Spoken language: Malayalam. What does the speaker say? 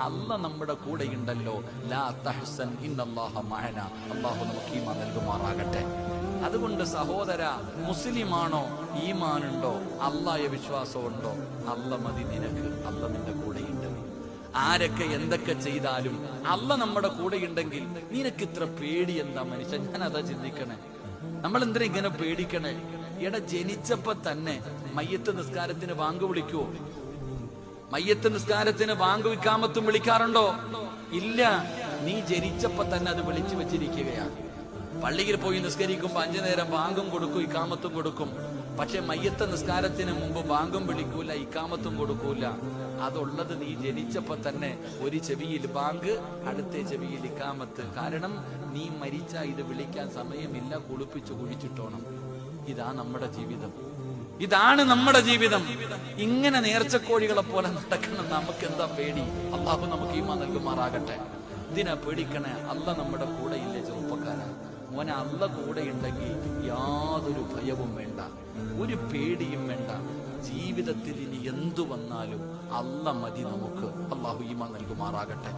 അല്ല നമ്മുടെ കൂടെയുണ്ടല്ലോ. ലാ തഹ്സൻ ഇന്നല്ലാഹ മഅനാ. അല്ലാഹു നമുക്ക് ഈമാൻ നൽകുമാറാകട്ടെ. അതുകൊണ്ട് സഹോദര, മുസ്ലിമാണോ, ഈമാനുണ്ടോ, അല്ലാഹയെ വിശ്വാസമുണ്ടോ, അല്ല മതി നിനക്ക്. അല്ല നിന്റെ കൂടെയുണ്ട്. ആരൊക്കെ എന്തൊക്കെ ചെയ്താലും അല്ല നമ്മുടെ കൂടെയുണ്ടെങ്കിൽ നിനക്ക് ഇത്ര പേടി എന്താ മനുഷ്യൻ? ഞാൻ അതാ ചിന്തിക്കണേ. നമ്മൾ എന്തിനാ ഇങ്ങനെ പേടിക്കണേ? ജനിച്ചപ്പോ തന്നെ മയ്യത്ത് നിസ്കാരത്തിന് ബാങ്ക് വിളിക്കുവോ? മയ്യത്ത് നിസ്കാരത്തിന് ബാങ്ക് ഇഖാമത്തും വിളിക്കാറുണ്ടോ? ഇല്ല. നീ ജനിച്ചപ്പോ തന്നെ അത് വിളിച്ചു വെച്ചിരിക്കുകയാണ്. പള്ളിയിൽ പോയി നിസ്കരിക്കുമ്പോ 5 നേരം ബാങ്കും കൊടുക്കും, ഇഖാമത്തും കൊടുക്കും. പക്ഷെ മയ്യത്ത് നിസ്കാരത്തിന് മുമ്പ് ബാങ്കും വിളിക്കൂല, ഇഖാമത്തും കൊടുക്കൂല. അതുള്ളത് നീ ജനിച്ചപ്പോ തന്നെ. ഒരു ചെവിയിൽ ബാങ്ക്, അടുത്ത ചെവിയിൽ ഇഖാമത്ത്. കാരണം നീ മരിച്ചാ ഇത് വിളിക്കാൻ സമയമില്ല, കുളിപ്പിച്ചു കുഴിച്ചിട്ടോണം. ഇതാ നമ്മുടെ ജീവിതം. ഇതാണ് നമ്മുടെ ജീവിതം. ഇങ്ങനെ നേർച്ചക്കോഴികളെ പോലെ നടക്കണം. നമുക്ക് എന്താ പേടി? അല്ലാഹു നമുക്ക് ഈമാൻ നൽകുമാറാകട്ടെ. ഇതിനാ പേടിക്കണേ? അല്ല നമ്മുടെ കൂടെ ഇല്ലേ ചെറുപ്പക്കാരാ? മോനെ, അല്ല കൂടെ ഉണ്ടെങ്കിൽ യാതൊരു ഭയവും വേണ്ട, ഒരു പേടിയും വേണ്ട. ജീവിതത്തിൽ ഇനി എന്തു വന്നാലും അല്ല മതി നമുക്ക്. അല്ലാഹു ഈമാൻ നൽകുമാറാകട്ടെ.